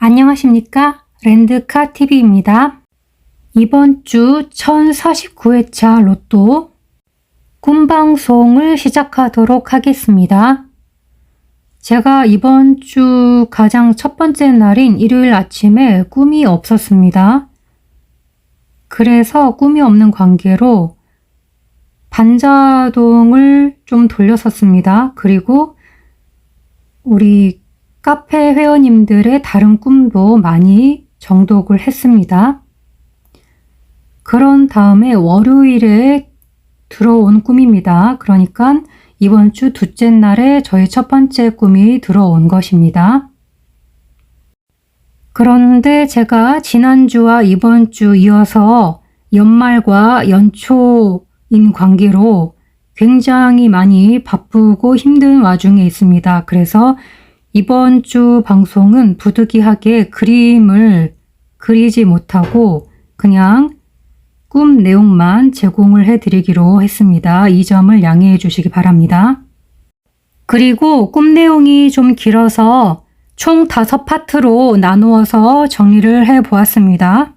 안녕하십니까? 랜드카TV입니다. 이번 주 1049회차 로또 꿈방송을 시작하도록 하겠습니다. 제가 이번 주 가장 첫 번째 날인 일요일 아침에 꿈이 없었습니다. 그래서 꿈이 없는 관계로 반자동을 좀 돌렸었습니다. 그리고 우리 카페 회원님들의 다른 꿈도 많이 정독을 했습니다. 그런 다음에 월요일에 들어온 꿈입니다. 그러니까 이번 주 둘째 날에 저희 첫 번째 꿈이 들어온 것입니다. 그런데 제가 지난주와 이번 주 이어서 연말과 연초인 관계로 굉장히 많이 바쁘고 힘든 와중에 있습니다. 그래서 이번 주 방송은 부득이하게 그림을 그리지 못하고 그냥 꿈 내용만 제공을 해드리기로 했습니다. 이 점을 양해해 주시기 바랍니다. 그리고 꿈 내용이 좀 길어서 총 5파트로 나누어서 정리를 해보았습니다.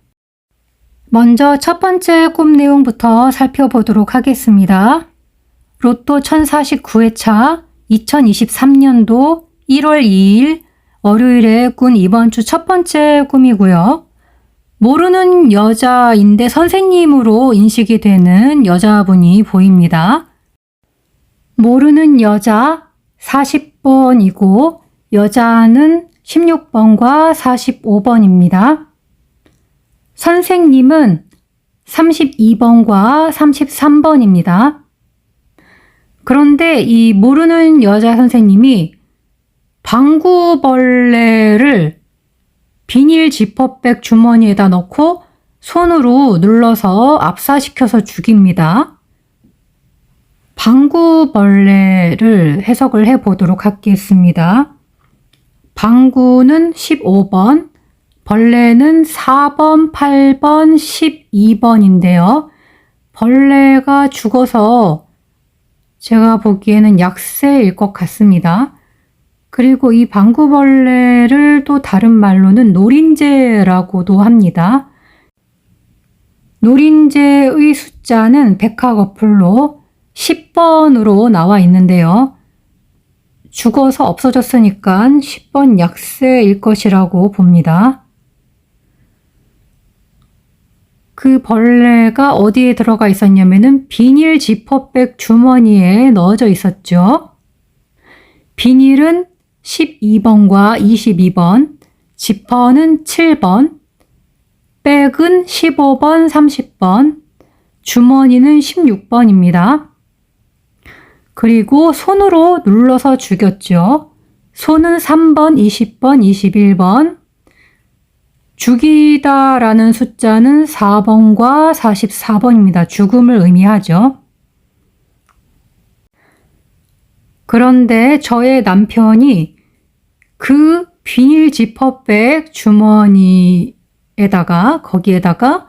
먼저 첫 번째 꿈 내용부터 살펴보도록 하겠습니다. 로또 1049회차 2023년도 1월 2일 월요일에 꾼 이번 주 첫 번째 꿈이고요. 모르는 여자인데 선생님으로 인식이 되는 여자분이 보입니다. 모르는 여자 40번이고 여자는 16번과 45번입니다. 선생님은 32번과 33번입니다. 그런데 이 모르는 여자 선생님이 방구벌레를 비닐 지퍼백 주머니에다 넣고 손으로 눌러서 압사시켜서 죽입니다. 방구벌레를 해석을 해보도록 하겠습니다. 방구는 15번, 벌레는 4번, 8번, 12번인데요. 벌레가 죽어서 제가 보기에는 약세일 것 같습니다. 그리고 이 방구벌레를 또 다른 말로는 노린재라고도 합니다. 노린재의 숫자는 백화거플로 10번으로 나와 있는데요. 죽어서 없어졌으니까 10번 약세일 것이라고 봅니다. 그 벌레가 어디에 들어가 있었냐면은 비닐 지퍼백 주머니에 넣어져 있었죠. 비닐은 12번과 22번, 지퍼는 7번, 백은 15번, 30번, 주머니는 16번입니다. 그리고 손으로 눌러서 죽였죠. 손은 3번, 20번, 21번, 죽이다라는 숫자는 4번과 44번입니다. 죽음을 의미하죠. 그런데 저의 남편이 그 비닐 지퍼백 주머니에다가 거기에다가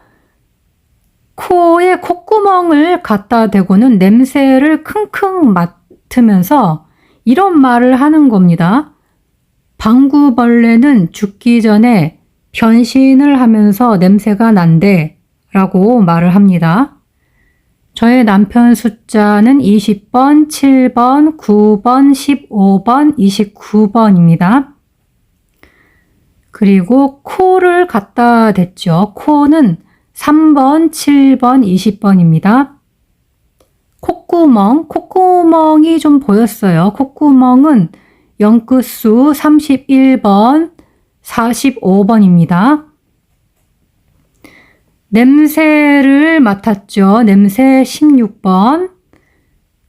코에 콧구멍을 갖다 대고는 냄새를 킁킁 맡으면서 이런 말을 하는 겁니다. 방구벌레는 죽기 전에 변신을 하면서 냄새가 난대 라고 말을 합니다. 저의 남편 숫자는 20번, 7번, 9번, 15번, 29번입니다. 그리고 코를 갖다 댔죠. 코는 3번, 7번, 20번입니다. 콧구멍이 좀 보였어요. 콧구멍은 영끝수 31번, 45번입니다. 냄새를 맡았죠. 냄새 16번.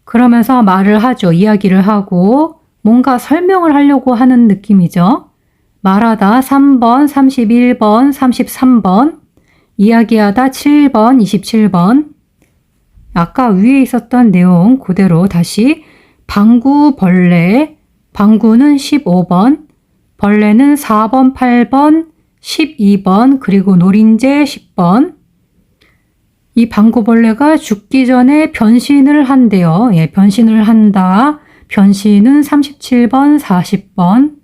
그러면서 말을 하죠. 이야기를 하고 뭔가 설명을 하려고 하는 느낌이죠. 말하다 3번, 31번, 33번, 이야기하다 7번, 27번. 아까 위에 있었던 내용 그대로 다시 방구벌레, 방구는 15번, 벌레는 4번, 8번, 12번, 그리고 노린재 10번. 이 방구벌레가 죽기 전에 변신을 한대요. 예, 변신을 한다. 변신은 37번, 40번.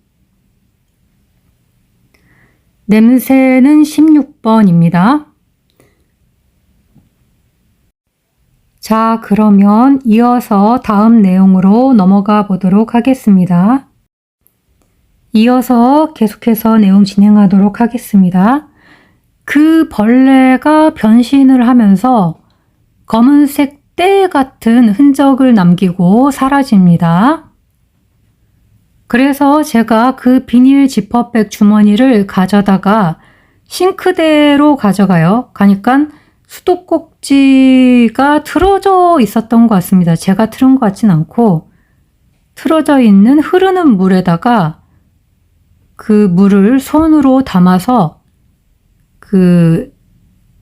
냄새는 16번입니다. 자, 그러면 이어서 다음 내용으로 넘어가 보도록 하겠습니다. 이어서 계속해서 내용 진행하도록 하겠습니다. 그 벌레가 변신을 하면서 검은색 때 같은 흔적을 남기고 사라집니다. 그래서 제가 그 비닐 지퍼백 주머니를 가져다가 싱크대로 가니까 수도꼭지가 틀어져 있었던 것 같습니다. 제가 틀은 것 같진 않고 틀어져 있는 흐르는 물에다가 그 물을 손으로 담아서 그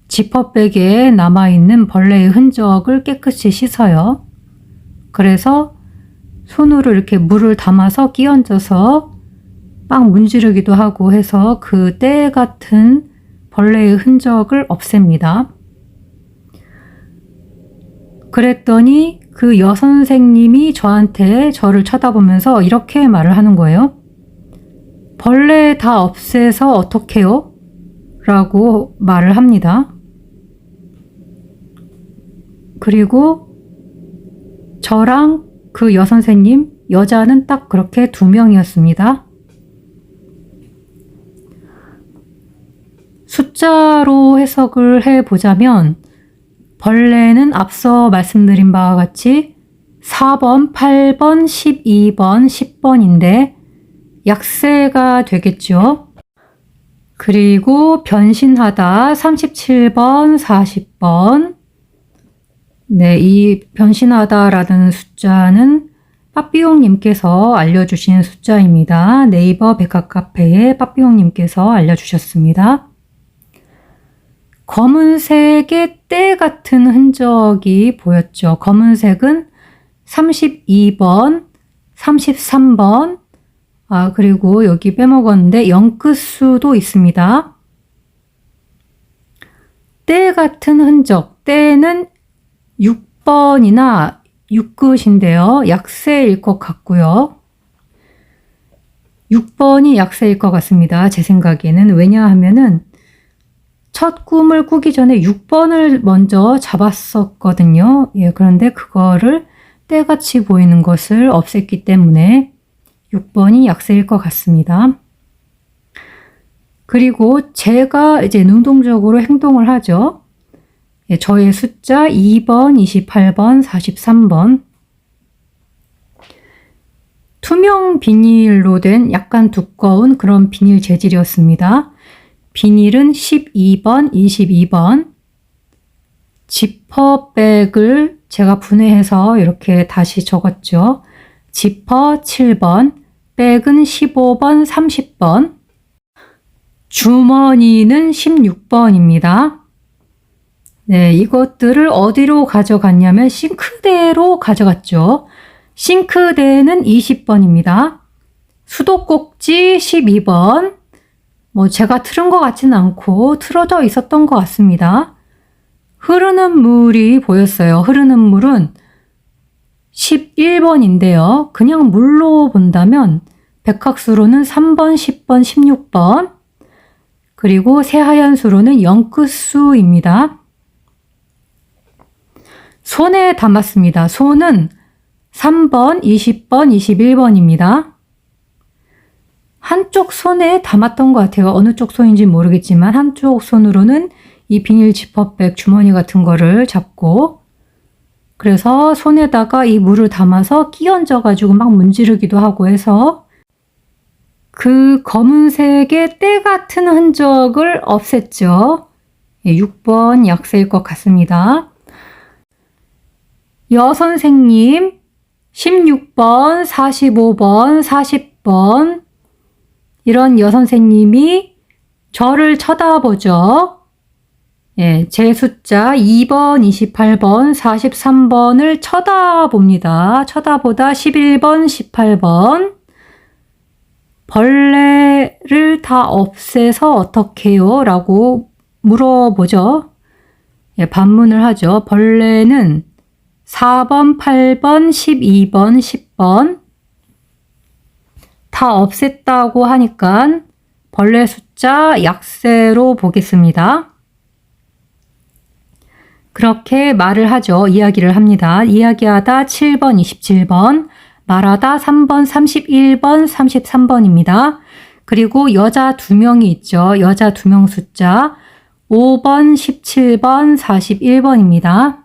지퍼백에 남아있는 벌레의 흔적을 깨끗이 씻어요. 그래서 손으로 이렇게 물을 담아서 끼얹어서 막 문지르기도 하고 해서 그 때 같은 벌레의 흔적을 없앱니다. 그랬더니 그 여선생님이 저를 쳐다보면서 이렇게 말을 하는 거예요. 벌레 다 없애서 어떡해요? 라고 말을 합니다. 그리고 저랑 그 여선생님, 여자는 딱 그렇게 2명이었습니다. 숫자로 해석을 해보자면 벌레는 앞서 말씀드린 바와 같이 4번, 8번, 12번, 10번인데 약세가 되겠죠. 그리고 변신하다 37번, 40번. 네, 이 변신하다라는 숫자는 빠삐용님께서 알려주신 숫자입니다. 네이버 백학카페에 빠삐용님께서 알려주셨습니다. 검은색의 때 같은 흔적이 보였죠. 검은색은 32번, 33번, 그리고 여기 빼먹었는데 0끝수도 있습니다. 때 같은 흔적, 때는 6번이나 6끝인데요. 약세일 것 같고요. 6번이 약세일 것 같습니다. 제 생각에는. 왜냐하면은 첫 꿈을 꾸기 전에 6번을 먼저 잡았었거든요. 예, 그런데 그거를 때같이 보이는 것을 없앴기 때문에 6번이 약세일 것 같습니다. 그리고 제가 이제 능동적으로 행동을 하죠. 예, 저의 숫자 2번, 28번, 43번. 투명 비닐로 된 약간 두꺼운 그런 비닐 재질이었습니다. 비닐은 12번, 22번. 지퍼백을 제가 분해해서 이렇게 다시 적었죠. 지퍼 7번, 백은 15번, 30번. 주머니는 16번입니다. 네, 이것들을 어디로 가져갔냐면 싱크대로 가져갔죠. 싱크대는 20번입니다. 수도꼭지 12번. 제가 틀은 것 같지는 않고 틀어져 있었던 것 같습니다. 흐르는 물이 보였어요. 흐르는 물은 11번인데요. 그냥 물로 본다면 백학수로는 3번, 10번, 16번. 그리고 새하얀 수로는 0끝수입니다. 손에 담았습니다. 손은 3번, 20번, 21번입니다. 한쪽 손에 담았던 것 같아요. 어느 쪽 손인지 모르겠지만 한쪽 손으로는 이 비닐 지퍼백 주머니 같은 거를 잡고 그래서 손에다가 이 물을 담아서 끼얹어 가지고 막 문지르기도 하고 해서 그 검은색의 때 같은 흔적을 없앴죠. 6번 약세일 것 같습니다. 여선생님 16번, 45번, 40번 이런 여선생님이 저를 쳐다보죠. 예, 제 숫자 2번, 28번, 43번을 쳐다봅니다. 쳐다보다 11번, 18번. 벌레를 다 없애서 어떡해요? 라고 물어보죠. 예, 반문을 하죠. 벌레는 4번, 8번, 12번, 10번 다 없앴다고 하니까 벌레 숫자 약세로 보겠습니다. 그렇게 말을 하죠. 이야기를 합니다. 이야기하다 7번, 27번, 말하다 3번, 31번, 33번입니다. 그리고 여자 2명이 있죠. 여자 2명 숫자 5번, 17번, 41번입니다.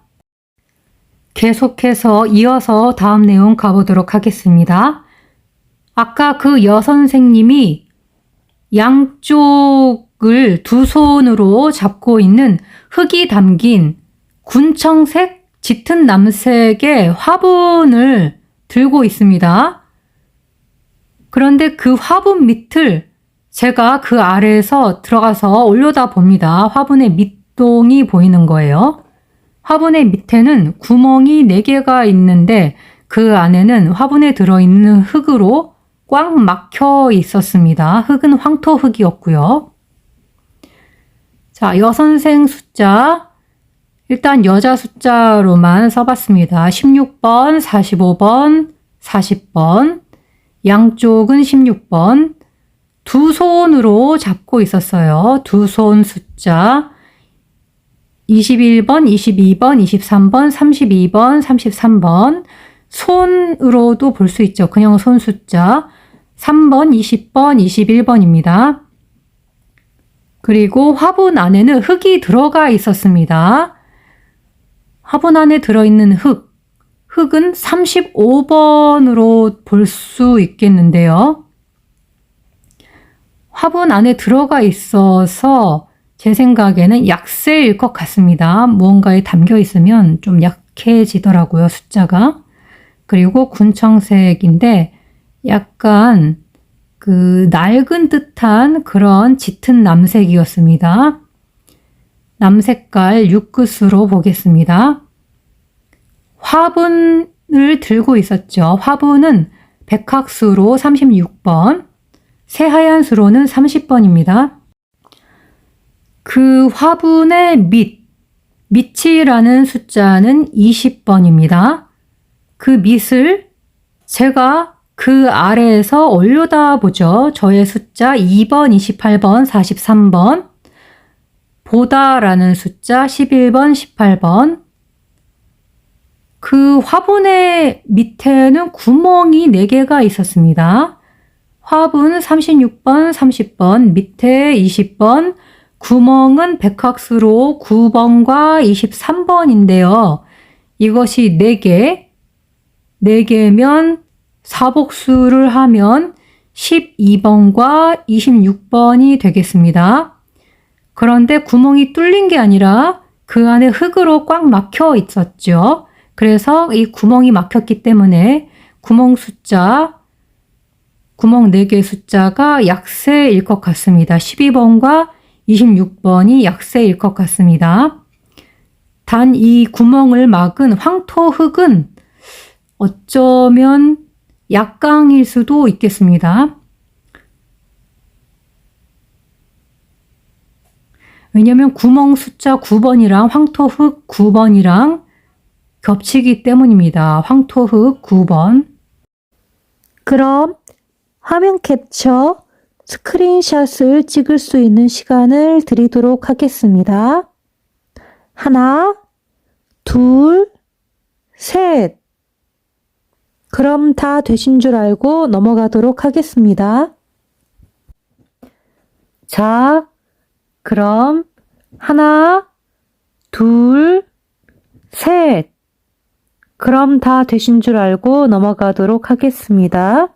계속해서 이어서 다음 내용 가보도록 하겠습니다. 아까 그 여선생님이 양쪽을 두 손으로 잡고 있는 흙이 담긴 군청색 짙은 남색의 화분을 들고 있습니다. 그런데 그 화분 밑을 제가 그 아래에서 들어가서 올려다 봅니다. 화분의 밑동이 보이는 거예요. 화분의 밑에는 구멍이 4개가 있는데 그 안에는 화분에 들어있는 흙으로 꽉 막혀 있었습니다. 흙은 황토흙이었고요. 자, 여선생 숫자 일단 여자 숫자로만 써봤습니다. 16번, 45번, 40번 양쪽은 16번 두 손으로 잡고 있었어요. 두 손 숫자 21번, 22번, 23번, 32번, 33번 손으로도 볼 수 있죠. 그냥 손 숫자 3번, 20번, 21번입니다. 그리고 화분 안에는 흙이 들어가 있었습니다. 화분 안에 들어있는 흙은 35번으로 볼 수 있겠는데요. 화분 안에 들어가 있어서 제 생각에는 약세일 것 같습니다. 무언가에 담겨 있으면 좀 약해지더라고요, 숫자가. 그리고 군청색인데 약간 그 낡은 듯한 그런 짙은 남색이었습니다. 남색깔 6끝으로 보겠습니다. 화분을 들고 있었죠. 화분은 백학수로 36번, 새하얀 수로는 30번입니다. 그 화분의 밑이라는 숫자는 20번입니다. 그 밑을 제가 그 아래에서 올려다 보죠. 저의 숫자 2번, 28번, 43번, 보다라는 숫자 11번, 18번. 그 화분의 밑에는 구멍이 4개가 있었습니다. 화분 36번, 30번, 밑에 20번, 구멍은 백학수로 9번과 23번인데요. 이것이 4개면 사복수를 하면 12번과 26번이 되겠습니다. 그런데 구멍이 뚫린 게 아니라 그 안에 흙으로 꽉 막혀 있었죠. 그래서 이 구멍이 막혔기 때문에 구멍 4개 숫자가 약세일 것 같습니다. 12번과 26번이 약세일 것 같습니다. 단 이 구멍을 막은 황토흙은 어쩌면 약강일 수도 있겠습니다. 왜냐하면 구멍 숫자 9번이랑 황토흙 9번이랑 겹치기 때문입니다. 황토흙 9번. 그럼 화면 캡처 스크린샷을 찍을 수 있는 시간을 드리도록 하겠습니다. 하나, 둘, 셋. 그럼 다 되신 줄 알고 넘어가도록 하겠습니다. 자, 그럼 하나, 둘, 셋. 그럼 다 되신 줄 알고 넘어가도록 하겠습니다.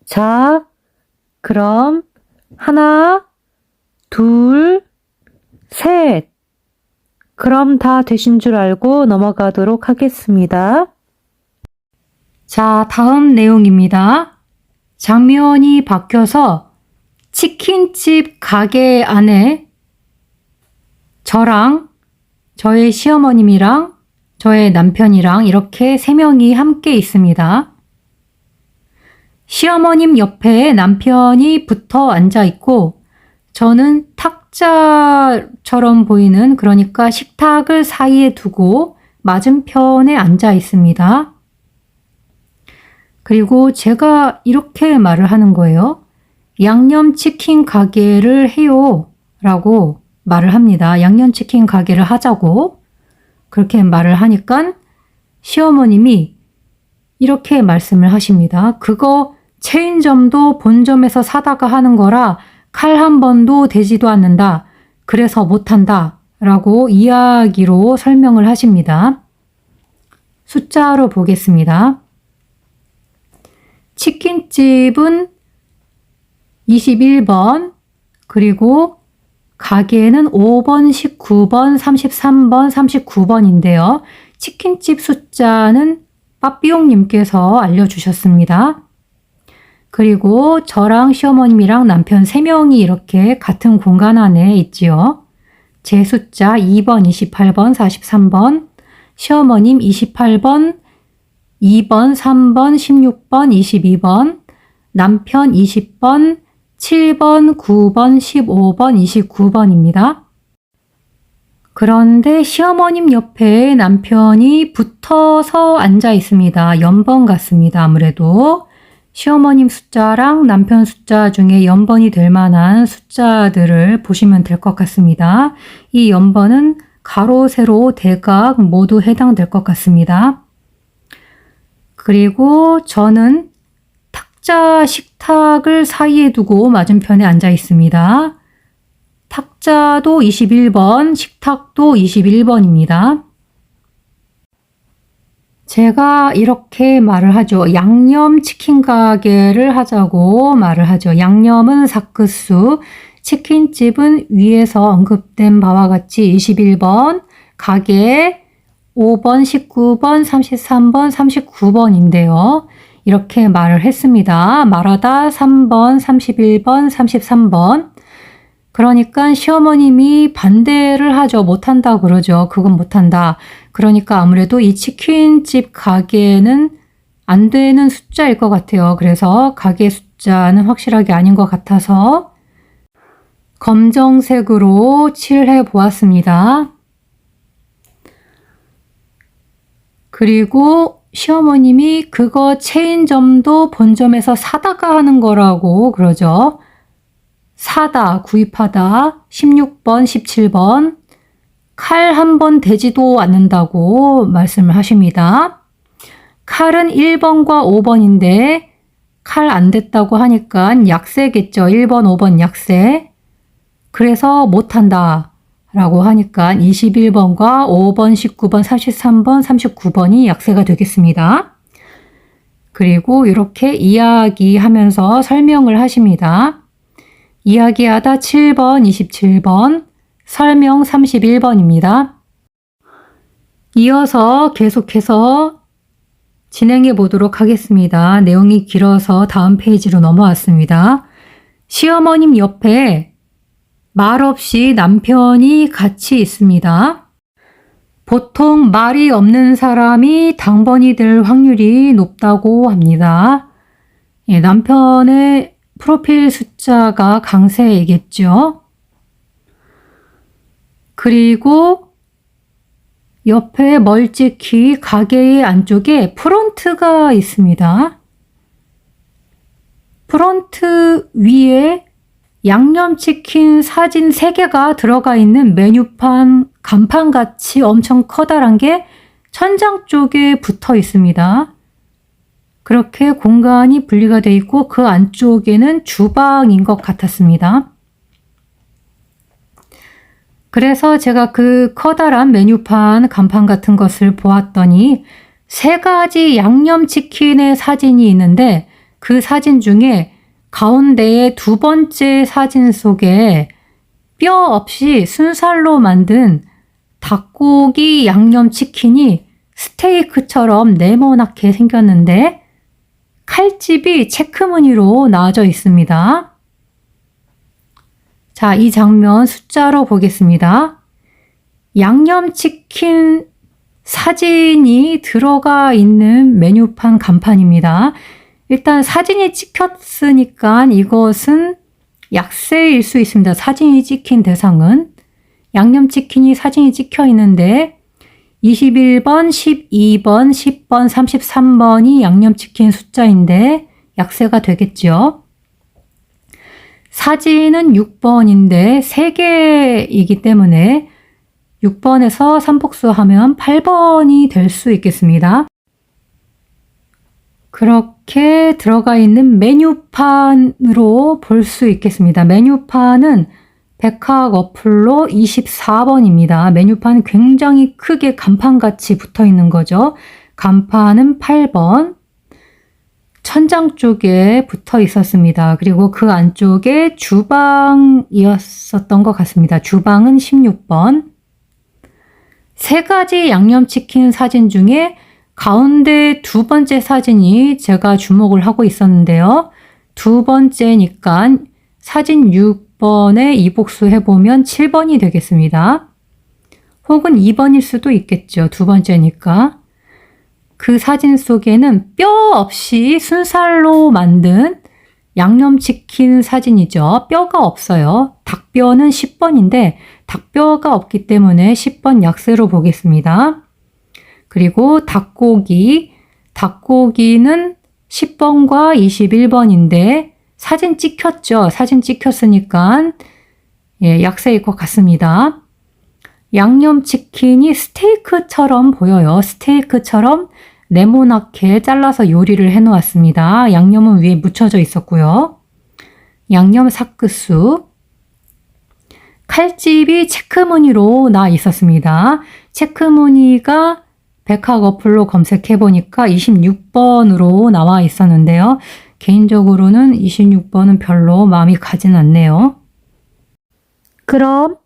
자, 그럼 하나, 둘, 셋. 그럼 다 되신 줄 알고 넘어가도록 하겠습니다. 자, 다음 내용입니다. 장면이 바뀌어서 치킨집 가게 안에 저랑 저의 시어머님이랑 저의 남편이랑 이렇게 3명이 함께 있습니다. 시어머님 옆에 남편이 붙어 앉아 있고 저는 탁자처럼 보이는 그러니까 식탁을 사이에 두고 맞은편에 앉아 있습니다. 그리고 제가 이렇게 말을 하는 거예요. 양념치킨 가게를 해요 라고 말을 합니다. 양념치킨 가게를 하자고 그렇게 말을 하니까 시어머님이 이렇게 말씀을 하십니다. 그거 체인점도 본점에서 사다가 하는 거라 칼 한 번도 대지도 않는다. 그래서 못한다. 라고 이야기로 설명을 하십니다. 숫자로 보겠습니다. 치킨집은 21번, 그리고 가게는 5번, 19번, 33번, 39번인데요. 치킨집 숫자는 빠삐용님께서 알려주셨습니다. 그리고 저랑 시어머님이랑 남편 3명이 이렇게 같은 공간 안에 있지요. 제 숫자 2번, 28번, 43번, 시어머님 28번, 2번, 3번, 16번, 22번, 남편 20번, 7번, 9번, 15번, 29번입니다. 그런데 시어머님 옆에 남편이 붙어서 앉아 있습니다. 연번 같습니다. 아무래도 시어머님 숫자랑 남편 숫자 중에 연번이 될 만한 숫자들을 보시면 될 것 같습니다. 이 연번은 가로, 세로, 대각 모두 해당될 것 같습니다. 그리고 저는 탁자 식탁을 사이에 두고 맞은편에 앉아 있습니다. 탁자도 21번, 식탁도 21번입니다. 제가 이렇게 말을 하죠. 양념치킨 가게를 하자고 말을 하죠. 양념은 사크수, 치킨집은 위에서 언급된 바와 같이 21번, 가게 5번, 19번, 33번, 39번인데요. 이렇게 말을 했습니다. 말하다 3번, 31번, 33번. 그러니까 시어머님이 반대를 하죠. 못한다 그러죠. 그건 못한다. 그러니까 아무래도 이 치킨집 가게는 안 되는 숫자일 것 같아요. 그래서 가게 숫자는 확실하게 아닌 것 같아서 검정색으로 칠해 보았습니다. 그리고 시어머님이 그거 체인점도 본점에서 사다가 하는 거라고 그러죠. 사다, 구입하다, 16번, 17번, 칼 한 번 대지도 않는다고 말씀을 하십니다. 칼은 1번과 5번인데 칼 안 됐다고 하니까 약세겠죠. 1번, 5번 약세. 그래서 못한다 라고 하니까 21번과 5번, 19번, 33번, 39번이 약세가 되겠습니다. 그리고 이렇게 이야기하면서 설명을 하십니다. 이야기하다 7번, 27번, 설명 31번입니다. 이어서 계속해서 진행해 보도록 하겠습니다. 내용이 길어서 다음 페이지로 넘어왔습니다. 시어머님 옆에 말없이 남편이 같이 있습니다. 보통 말이 없는 사람이 당번이 될 확률이 높다고 합니다. 남편의 프로필 숫자가 강세이겠죠. 그리고 옆에 멀찍이 가게의 안쪽에 프론트가 있습니다. 프론트 위에 양념치킨 사진 3개가 들어가 있는 메뉴판 간판같이 엄청 커다란 게 천장 쪽에 붙어 있습니다. 그렇게 공간이 분리가 되어 있고 그 안쪽에는 주방인 것 같았습니다. 그래서 제가 그 커다란 메뉴판 간판 같은 것을 보았더니 3가지 양념치킨의 사진이 있는데 그 사진 중에 가운데의 2번째 사진 속에 뼈 없이 순살로 만든 닭고기 양념치킨이 스테이크처럼 네모나게 생겼는데 칼집이 체크무늬로 나와져 있습니다. 자, 이 장면 숫자로 보겠습니다. 양념치킨 사진이 들어가 있는 메뉴판 간판입니다. 일단 사진이 찍혔으니까 이것은 약세일 수 있습니다. 사진이 찍힌 대상은 양념치킨이 사진이 찍혀 있는데 21번, 12번, 10번, 33번이 양념치킨 숫자인데 약세가 되겠죠. 사진은 6번인데 3개이기 때문에 6번에서 3복수하면 8번이 될 수 있겠습니다. 그렇게 들어가 있는 메뉴판으로 볼 수 있겠습니다. 메뉴판은 백학 어플로 24번입니다. 메뉴판 굉장히 크게 간판같이 붙어 있는 거죠. 간판은 8번. 천장 쪽에 붙어 있었습니다. 그리고 그 안쪽에 주방이었었던 것 같습니다. 주방은 16번. 3가지 양념치킨 사진 중에 가운데 2번째 사진이 제가 주목을 하고 있었는데요. 2번째니까 사진 6번에 이복수 해보면 7번이 되겠습니다. 혹은 2번일 수도 있겠죠. 2번째니까. 그 사진 속에는 뼈 없이 순살로 만든 양념치킨 사진이죠. 뼈가 없어요. 닭뼈는 10번인데 닭뼈가 없기 때문에 10번 약세로 보겠습니다. 그리고 닭고기는 10번과 21번인데 사진 찍혔죠. 사진 찍혔으니까 약세일 것 같습니다. 양념치킨이 스테이크처럼 보여요. 스테이크처럼 네모나게 잘라서 요리를 해놓았습니다. 양념은 위에 묻혀져 있었고요. 양념 사크수. 칼집이 체크무늬로 나 있었습니다. 체크무늬가 백학 어플로 검색해보니까 26번으로 나와 있었는데요. 개인적으로는 26번은 별로 마음이 가진 않네요. 그럼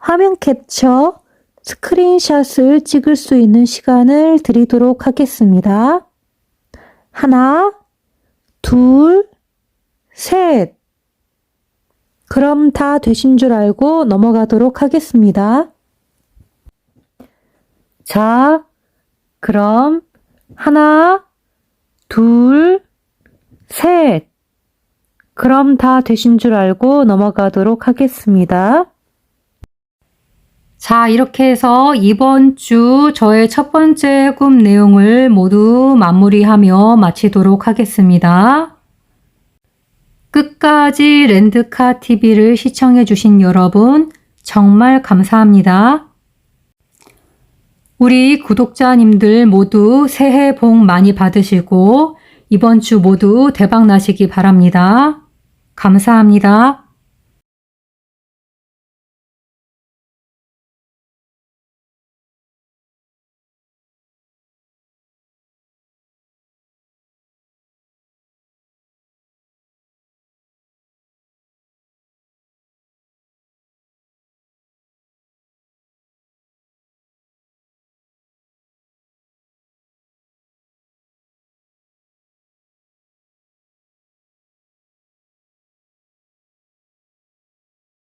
화면 캡처, 스크린샷을 찍을 수 있는 시간을 드리도록 하겠습니다. 하나, 둘, 셋. 그럼 다 되신 줄 알고 넘어가도록 하겠습니다. 자, 그럼 하나, 둘, 셋. 그럼 다 되신 줄 알고 넘어가도록 하겠습니다. 자, 이렇게 해서 이번 주 저의 첫 번째 해금 내용을 모두 마무리하며 마치도록 하겠습니다. 끝까지 렌드카 TV를 시청해주신 여러분 정말 감사합니다. 우리 구독자님들 모두 새해 복 많이 받으시고 이번 주 모두 대박 나시기 바랍니다. 감사합니다.